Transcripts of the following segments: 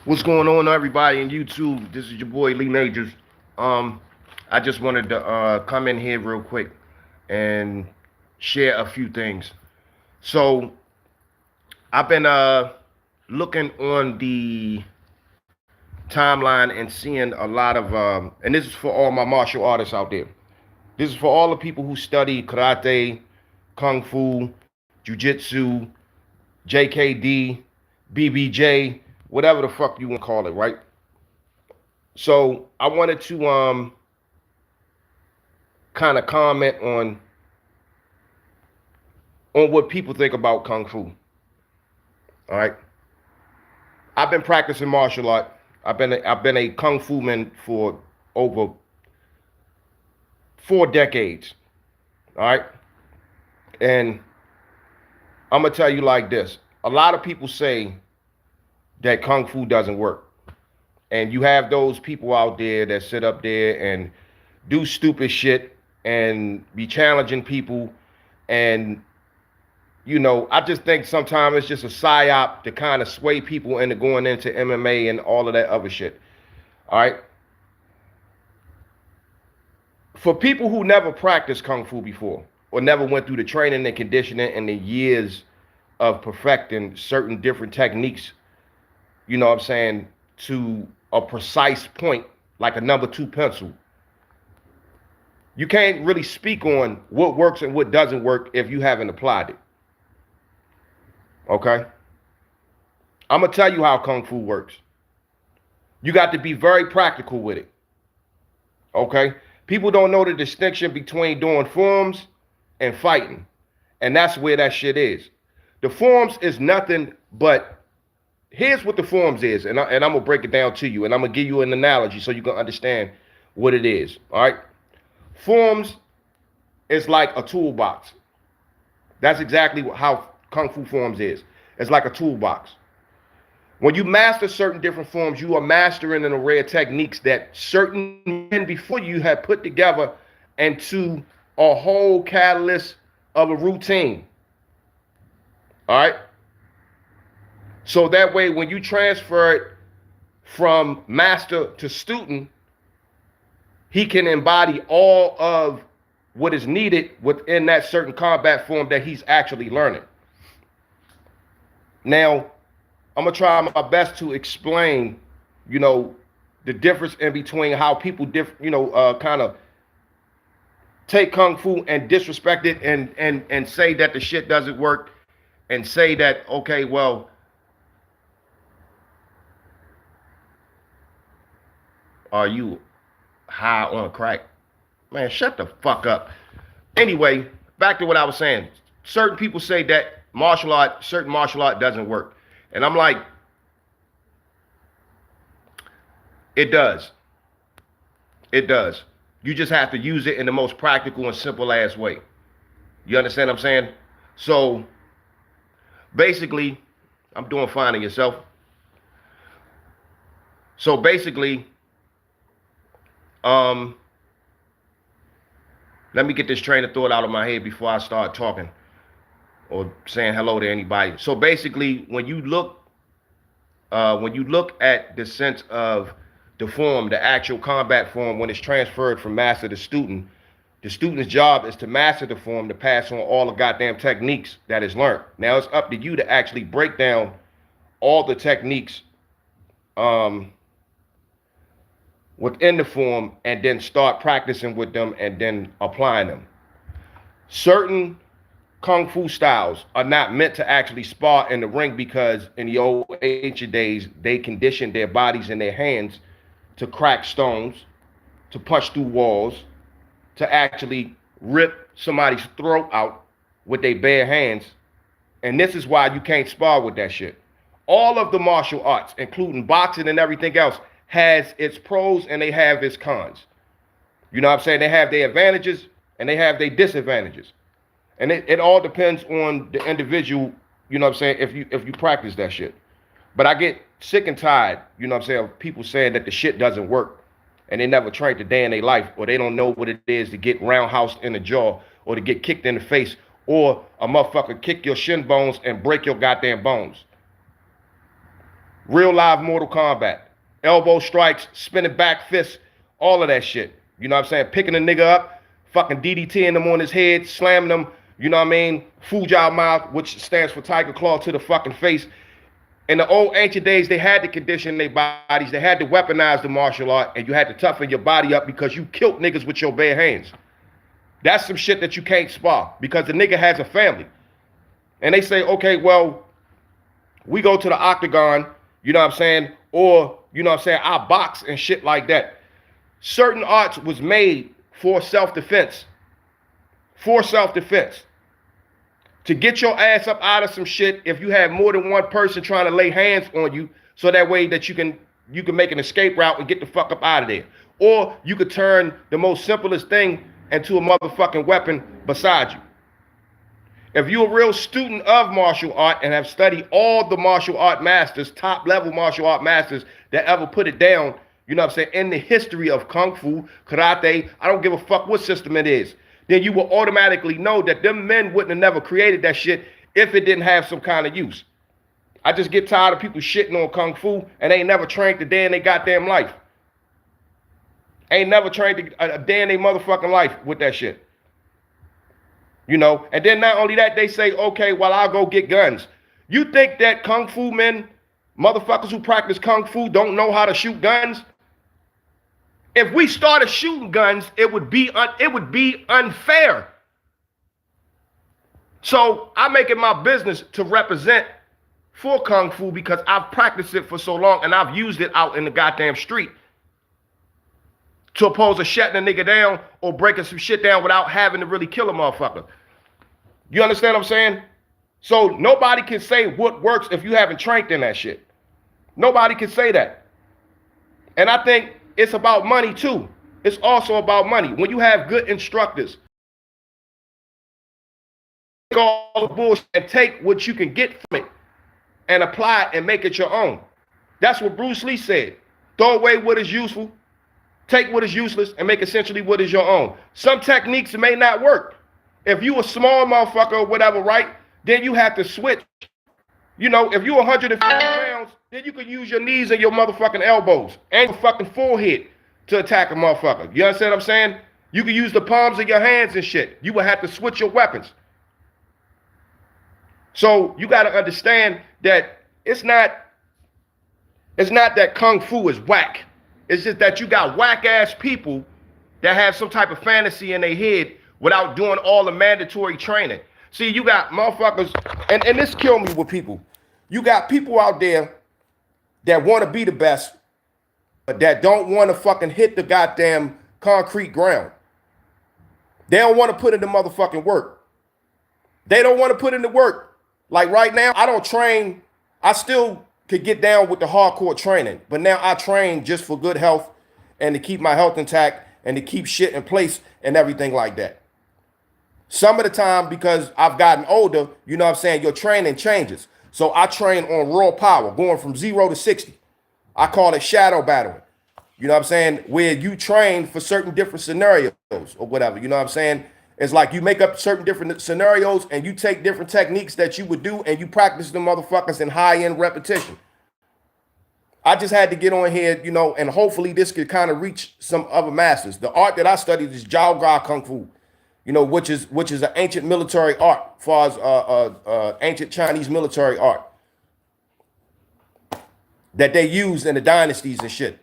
What's going on, everybody in YouTube? This is your boy Lee Majors. Um, I just wanted to come in here real quick and share a few things. So I've been looking on the timeline and seeing a lot of and this is for all my martial artists out there. This is for all the people who study karate, kung fu, jujitsu, JKD, BBJ, whatever the fuck you want to call it, right? So I wanted to kind of comment on what people think about kung fu. All right, I've been practicing martial art. I've been a kung fu man for over 4 decades. All right, and I'm gonna tell you like this: a lot of people say that kung fu doesn't work, and you have those people out there that sit up there and do stupid shit and be challenging people. And I just think sometimes it's just a psyop to kind of sway people into going into MMA and all of that other shit. All right. For people who never practiced kung fu before or never went through the training and conditioning and the years of perfecting certain different techniques, you know what I'm saying, to a precise point, like a number two pencil, you can't really speak on what works and what doesn't work if you haven't applied it. Okay? I'm going to tell you how Kung Fu works. You got to be very practical with it. Okay? People don't know the distinction between doing forms and fighting. And that's where that shit is. The forms is nothing but, here's what the forms is. And I'm going to break it down to you. And I'm going to give you an analogy so you can understand what it is. All right? Forms is like a toolbox. That's exactly how Kung Fu forms is. It's like a toolbox. When you master certain different forms, you are mastering an array of techniques that certain men before you had put together into a whole catalyst of a routine. All right? So that way, when you transfer it from master to student, he can embody all of what is needed within that certain combat form that he's actually learning. Now, I'm going to try my best to explain, the difference in between how people, kind of take Kung Fu and disrespect it and say that the shit doesn't work and say that, okay, well, are you high on crack? Man, shut the fuck up. Anyway, back to what I was saying. Certain people say that certain martial art doesn't work. And I'm like, it does. It does. You just have to use it in the most practical and simple ass way. You understand what I'm saying? So basically, I'm doing fine in yourself. So basically, let me get this train of thought out of my head before I start talking or saying hello to anybody. So basically, when you look at the sense of the form, the actual combat form, when it's transferred from master to student, the student's job is to master the form, to pass on all the goddamn techniques that is learned. Now it's up to you to actually break down all the techniques within the form and then start practicing with them and then applying them. Certain Kung Fu styles are not meant to actually spar in the ring because in the old ancient days, they conditioned their bodies and their hands to crack stones, to punch through walls, to actually rip somebody's throat out with their bare hands. And this is why you can't spar with that shit. All of the martial arts, including boxing and everything else, has its pros and they have its cons. You know what I'm saying? They have their advantages and they have their disadvantages. And it all depends on the individual, you know what I'm saying, if you practice that shit. But I get sick and tired, you know what I'm saying, of people saying that the shit doesn't work and they never trained a day in their life, or they don't know what it is to get roundhoused in the jaw or to get kicked in the face, or a motherfucker kick your shin bones and break your goddamn bones. Real live Mortal Kombat. Elbow strikes, spinning back fists, all of that shit. You know what I'm saying? Picking a nigga up, fucking DDTing him on his head, slamming him, you know what I mean? Fujiao mouth, which stands for Tiger Claw, to the fucking face. In the old ancient days, they had to condition their bodies. They had to weaponize the martial art, and you had to toughen your body up because you killed niggas with your bare hands. That's some shit that you can't spar because the nigga has a family. And they say, okay, well, we go to the octagon, you know what I'm saying? Or, you know what I'm saying, I box and shit like that. Certain arts was made for self-defense. For self-defense. To get your ass up out of some shit if you have more than one person trying to lay hands on you, so that way that you can make an escape route and get the fuck up out of there. Or you could turn the most simplest thing into a motherfucking weapon beside you. If you're a real student of martial art and have studied all the martial art masters, top level martial art masters that ever put it down, you know what I'm saying, in the history of Kung Fu, Karate, I don't give a fuck what system it is, then you will automatically know that them men wouldn't have never created that shit if it didn't have some kind of use. I just get tired of people shitting on Kung Fu and they ain't never trained a day in their goddamn life. Ain't never trained a day in their motherfucking life with that shit. You know, and then not only that, they say, okay, well, I'll go get guns. You think that Kung Fu men, motherfuckers who practice Kung Fu, don't know how to shoot guns? If we started shooting guns, it would be unfair. So I make it my business to represent for Kung Fu because I've practiced it for so long and I've used it out in the goddamn street. To oppose to shutting a nigga down or breaking some shit down without having to really kill a motherfucker. You understand what I'm saying? So nobody can say what works if you haven't trained in that shit. Nobody can say that. And I think it's about money too. It's also about money. When you have good instructors, take all the bullshit and take what you can get from it and apply it and make it your own. That's what Bruce Lee said. Throw away what is useful. Take what is useless and make essentially what is your own. Some techniques may not work. If you a small motherfucker or whatever, right, then you have to switch. You know, if you 150 pounds, then you can use your knees and your motherfucking elbows and your fucking forehead to attack a motherfucker. You understand what I'm saying? You can use the palms of your hands and shit. You will have to switch your weapons. So you got to understand that it's not that Kung Fu is whack. It's just that you got whack-ass people that have some type of fantasy in their head without doing all the mandatory training. See, you got motherfuckers, and this kill me with people. You got people out there that want to be the best, but that don't want to fucking hit the goddamn concrete ground. They don't want to put in the motherfucking work. They don't want to put in the work. Like right now, I don't train. I still could get down with the hardcore training, but now I train just for good health and to keep my health intact and to keep shit in place and everything like that. Some of the time, because I've gotten older, you know what I'm saying, your training changes. So I train on raw power, going from 0 to 60. I call it shadow battling. You know what I'm saying? Where you train for certain different scenarios or whatever. You know what I'm saying? It's like you make up certain different scenarios and you take different techniques that you would do and you practice them motherfuckers in high-end repetition. I just had to get on here, you know, and hopefully this could kind of reach some other masters. The art that I studied is Jiao Ga Kung Fu, you know, which is an ancient military art, as far as ancient Chinese military art that they used in the dynasties and shit.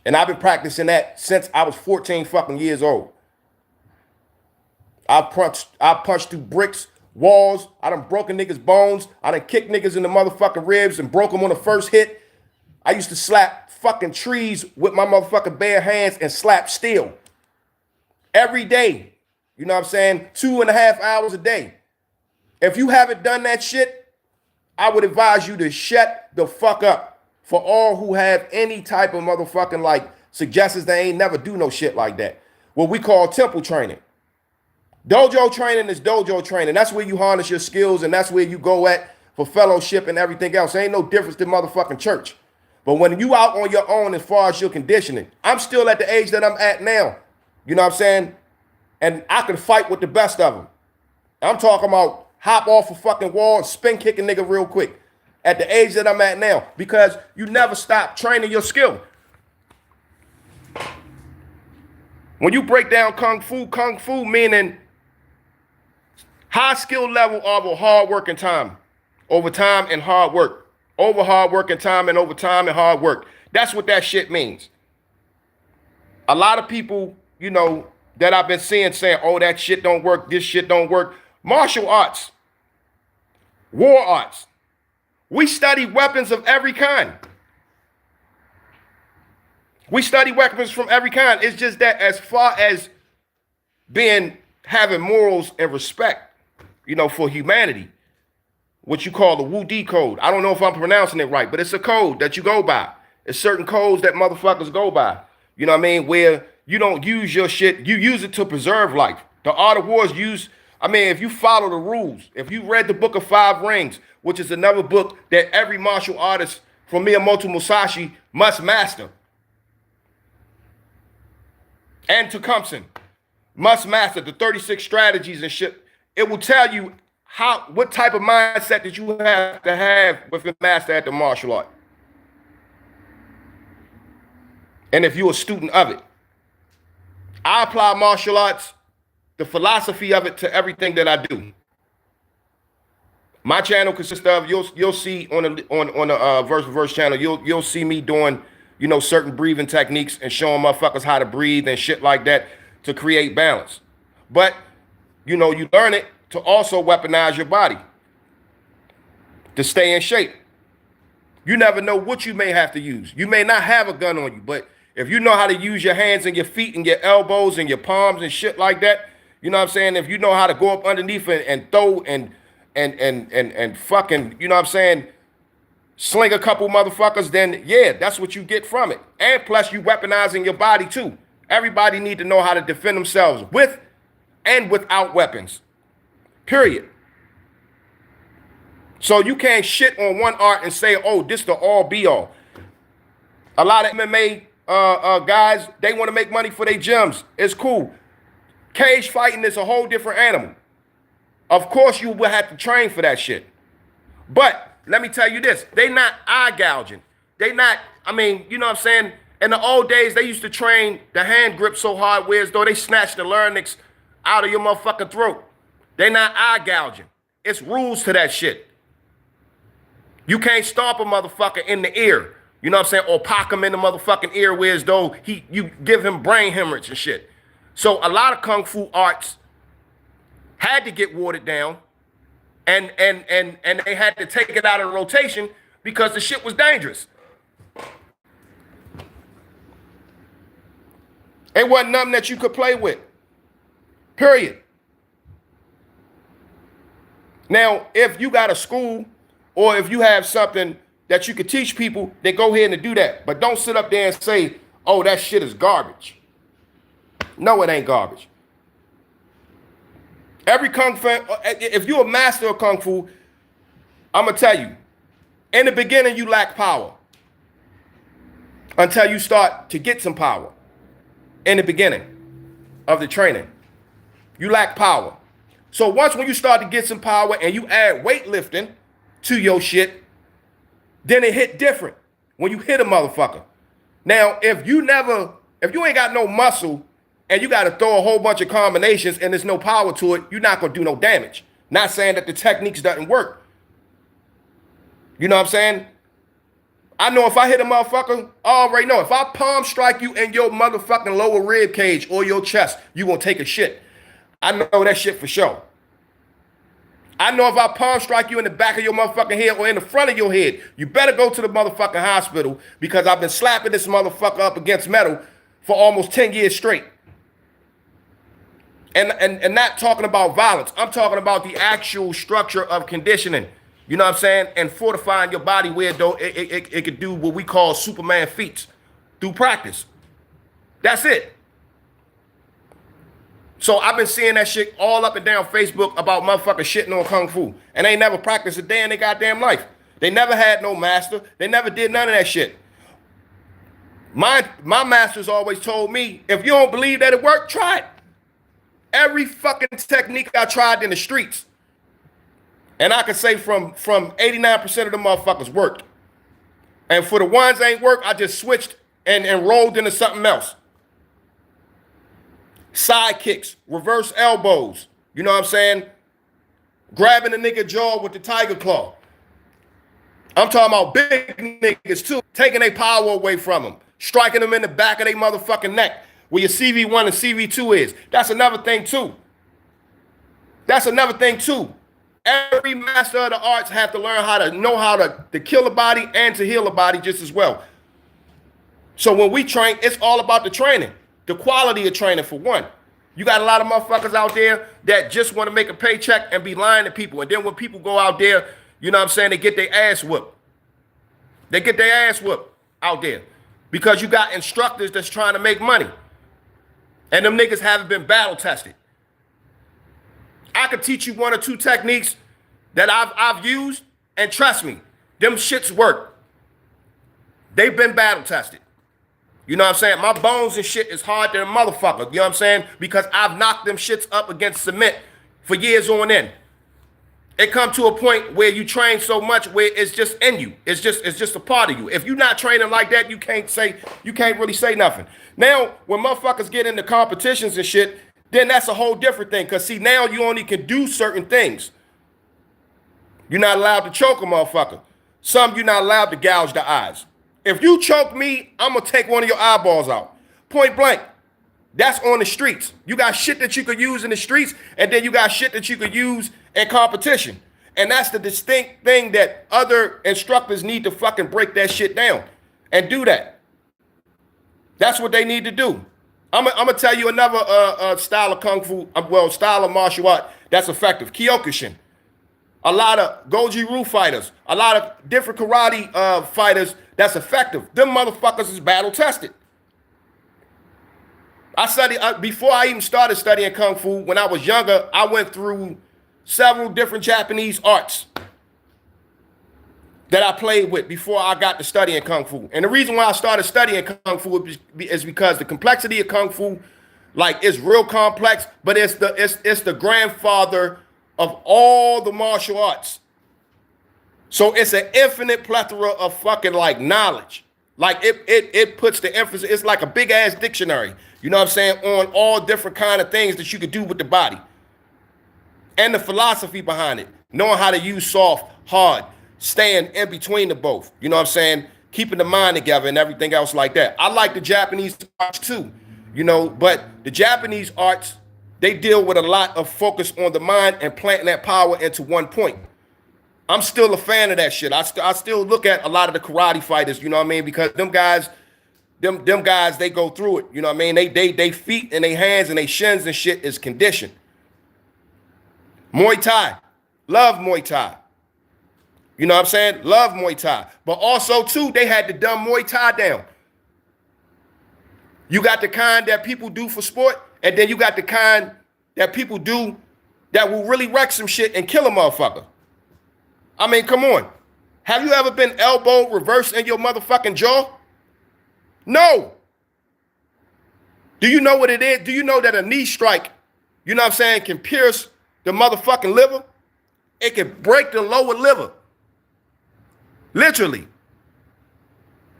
And I've been practicing that since I was 14 fucking years old. I punched through bricks, walls. I done broken niggas' bones. I done kicked niggas in the motherfucking ribs and broke them on the first hit. I used to slap fucking trees with my motherfucking bare hands and slap steel. Every day. You know what I'm saying? 2.5 hours a day. If you haven't done that shit, I would advise you to shut the fuck up. For all who have any type of motherfucking like suggestions, they ain't never do no shit like that. What we call temple training. Dojo training is dojo training. That's where you harness your skills and that's where you go at for fellowship and everything else. There ain't no difference than motherfucking church. But when you out on your own as far as your conditioning, I'm still at the age that I'm at now. You know what I'm saying? And I can fight with the best of them. I'm talking about hop off a fucking wall and spin kick a nigga real quick. at the age that I'm at now, because you never stop training your skill. When you break down kung fu meaning high skill level over hard work and time, over time and hard work, over hard work and time, and over time and hard work. That's what that shit means. A lot of people, you know, that I've been seeing saying, oh, that shit don't work, this shit don't work. Martial arts, war arts. We study weapons of every kind. We study weapons from every kind. It's just that as far as having morals and respect, you know, for humanity, what you call the Wu D code. I don't know if I'm pronouncing it right, but it's a code that you go by. It's certain codes that motherfuckers go by. You know what I mean? Where you don't use your shit, you use it to preserve life. The art of war is used. I mean, if you follow the rules, if you read the book of 5 Rings, which is another book that every martial artist from Miyamoto Musashi must master, and Tecumseh must master the 36 strategies and shit, it will tell you what type of mindset that you have to have with the master at the martial art. And if you're a student of it, I apply martial arts, the philosophy of it, to everything that I do. My channel consists of, you'll see on the Verse for Verse channel, you'll see me doing, you know, certain breathing techniques and showing motherfuckers how to breathe and shit like that to create balance. But, you know, you learn it to also weaponize your body, to stay in shape. You never know what you may have to use. You may not have a gun on you, but if you know how to use your hands and your feet and your elbows and your palms and shit like that, you know what I'm saying? If you know how to go up underneath and throw and fucking, you know what I'm saying, sling a couple motherfuckers, then yeah, that's what you get from it. And plus you weaponizing your body too. Everybody need to know how to defend themselves with and without weapons. Period. So you can't shit on one art and say, oh, this the all be all. A lot of MMA guys, they want to make money for their gyms. It's cool. Cage fighting is a whole different animal. Of course, you will have to train for that shit. But let me tell you this. They not eye gouging. They not, I mean, you know what I'm saying? In the old days, they used to train the hand grip so hard where as though they snatched the larynx out of your motherfucking throat. They not eye gouging. It's rules to that shit. You can't stomp a motherfucker in the ear. You know what I'm saying? Or pock him in the motherfucking ear where as though you give him brain hemorrhage and shit. So a lot of kung fu arts had to get watered down, and they had to take it out of rotation because the shit was dangerous. It wasn't nothing that you could play with. Period. Now, if you got a school or if you have something that you could teach people, then go ahead and do that. But don't sit up there and say, oh, that shit is garbage. No, it ain't garbage. Every kung fu, if you're a master of kung fu, I'm going to tell you, in the beginning, you lack power until you start to get some power. In the beginning of the training, you lack power. So when you start to get some power and you add weightlifting to your shit, then it hit different when you hit a motherfucker. Now, if you ain't got no muscle and you got to throw a whole bunch of combinations and there's no power to it, you're not going to do no damage. Not saying that the techniques doesn't work. You know what I'm saying? I know if I hit a motherfucker, I already know. If I palm strike you in your motherfucking lower rib cage or your chest, you gonna take a shit. I know that shit for sure. I know if I palm strike you in the back of your motherfucking head or in the front of your head, you better go to the motherfucking hospital because I've been slapping this motherfucker up against metal for almost 10 years straight. And not talking about violence. I'm talking about the actual structure of conditioning. You know what I'm saying? And fortifying your body where though it could do what we call Superman feats through practice. That's it. So I've been seeing that shit all up and down Facebook about motherfuckers shitting on kung fu. And they never practiced a day in their goddamn life. They never had no master. They never did none of that shit. My masters always told me, if you don't believe that it worked, try it. Every fucking technique I tried in the streets, And I can say from 89% of the motherfuckers worked. And for the ones that ain't work, I just switched and rolled into something else. Side kicks, reverse elbows. You know what I'm saying? Grabbing a nigga jaw with the tiger claw. I'm talking about big niggas too. Taking their power away from them. Striking them in the back of their motherfucking neck. Where your CV1 and CV2 is. That's another thing too. That's another thing too. Every master of the arts have to learn how to know how to kill a body and to heal a body just as well. So when we train, it's all about the training. The quality of training for one. You got a lot of motherfuckers out there that just want to make a paycheck and be lying to people. And then when people go out there, you know what I'm saying, they get their ass whooped. They get their ass whooped out there. Because you got instructors that's trying to make money. And them niggas haven't been battle tested. I could teach you one or two techniques that I've used, and trust me, them shits work. They've been battle tested. You know what I'm saying? My bones and shit is hard than a motherfucker. You know what I'm saying? Because I've knocked them shits up against cement for years on end. It come to a point where you train so much where it's just in you. It's just a part of you. If you're not training like that, you can't really say nothing. Now, when motherfuckers get into competitions and shit, then that's a whole different thing. Because see, now you only can do certain things. You're not allowed to choke a motherfucker. Some you're not allowed to gouge the eyes. If you choke me, I'm going to take one of your eyeballs out. Point blank. That's on the streets. You got shit that you could use in the streets, and then you got shit that you could use in competition. And that's the distinct thing that other instructors need to fucking break that shit down and do that. That's what they need to do. I'm going to tell you another style of kung fu, style of martial art that's effective. Kyokushin. A lot of Goji Ryu fighters, a lot of different karate fighters that's effective. Them motherfuckers is battle tested. I studied, before I even started studying kung fu, when I was younger, I went through several different Japanese arts that I played with before I got to studying kung fu. And the reason why I started studying kung fu is because the complexity of kung fu, like, it's real complex, but it's the grandfather of all the martial arts. So it's an infinite plethora of fucking like knowledge. Like it puts the emphasis, it's like a big ass dictionary, you know what I'm saying, on all different kind of things that you could do with the body. And the philosophy behind it, knowing how to use soft, hard, staying in between the both, you know what I'm saying, keeping the mind together and everything else like that. I like the Japanese arts too, you know, but the Japanese arts, they deal with a lot of focus on the mind and planting that power into one point. I'm still a fan of that shit. I still look at a lot of the karate fighters, you know what I mean? Because them guys, they go through it. You know what I mean? They feet and they hands and they shins and shit is conditioned. Muay Thai. Love Muay Thai. You know what I'm saying? Love Muay Thai. But also, too, they had to dumb Muay Thai down. You got the kind that people do for sport, and then you got the kind that people do that will really wreck some shit and kill a motherfucker. I mean, come on. Have you ever been elbow reversed in your motherfucking jaw? No. Do you know what it is? Do you know that a knee strike, you know what I'm saying, can pierce the motherfucking liver? It can break the lower liver. Literally.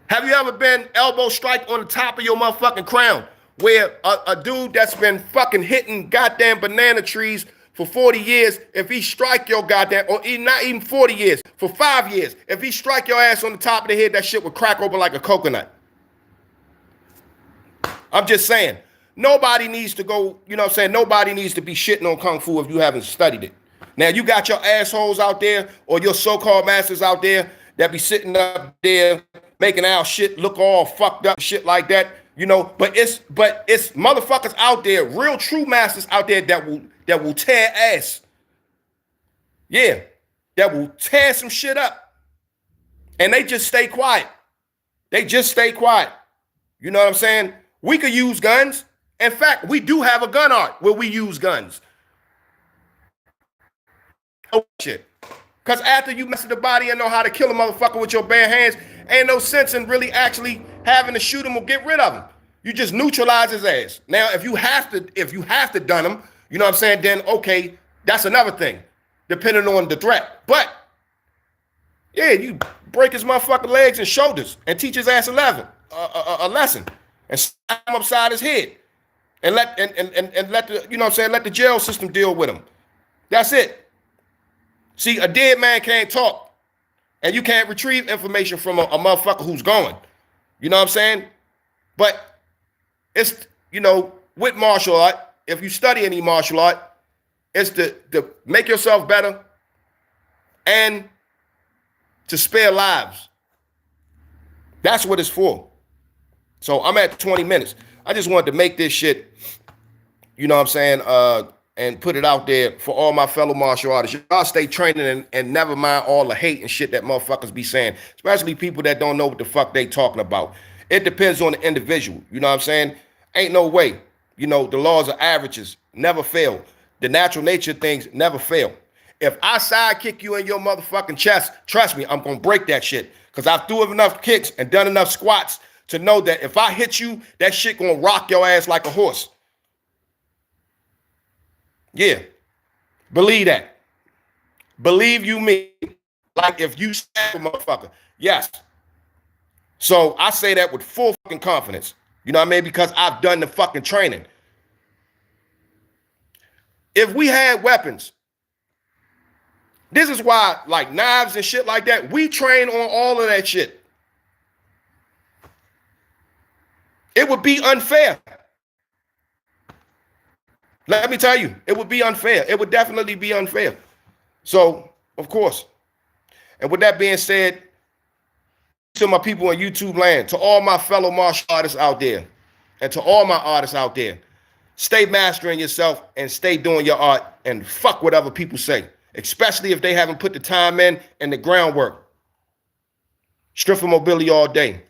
Have you ever been elbow strike on the top of your motherfucking crown where a dude that's been fucking hitting goddamn banana trees for 40 years, if he strike your goddamn, or not even 40 years, for 5 years, if he strike your ass on the top of the head, that shit would crack open like a coconut. I'm just saying, nobody needs to go, you know what I'm saying, nobody needs to be shitting on Kung Fu if you haven't studied it. Now, you got your assholes out there, or your so-called masters out there that be sitting up there making our shit look all fucked up, shit like that, you know, but it's motherfuckers out there, real true masters out there that will tear ass. Yeah, that will tear some shit up. And they just stay quiet. They just stay quiet. You know what I'm saying? We could use guns. In fact, we do have a gun art where we use guns. Oh, shit. Because after you mess with the body and know how to kill a motherfucker with your bare hands, ain't no sense in really actually having to shoot him or get rid of him. You just neutralize his ass. Now, if you have to done him, you know what I'm saying, then okay, that's another thing. depending on the threat. But yeah, you break his motherfucking legs and shoulders and teach his ass a lesson and slap him upside his head and let the, you know what I'm saying, let the jail system deal with him. That's it. See, a dead man can't talk, and you can't retrieve information from a motherfucker who's gone. You know what I'm saying? But it's, you know, with martial art, if you study any martial art, it's to make yourself better and to spare lives. That's what it's for. So I'm at 20 minutes. I just wanted to make this shit, you know what I'm saying, and put it out there for all my fellow martial artists. Y'all stay training and never mind all the hate and shit that motherfuckers be saying, especially people that don't know what the fuck they talking about. It depends on the individual. You know what I'm saying? Ain't no way. You know, the laws of averages never fail. The natural nature things never fail. If I sidekick you in your motherfucking chest, trust me, I'm going to break that shit. Because I threw enough kicks and done enough squats to know that if I hit you, that shit going to rock your ass like a horse. Yeah. Believe that. Believe you me. Like if you stab a motherfucker. Yes. So I say that with full fucking confidence. You know what I mean? Because I've done the fucking training. If we had weapons, this is why, like knives and shit like that, we train on all of that shit. It would be unfair. Let me tell you, it would be unfair. It would definitely be unfair. So, of course. And with that being said, to my people in YouTube land, to all my fellow martial artists out there, and to all my artists out there, stay mastering yourself and stay doing your art and fuck what other people say, especially if they haven't put the time in and the groundwork. Strength and mobility all day.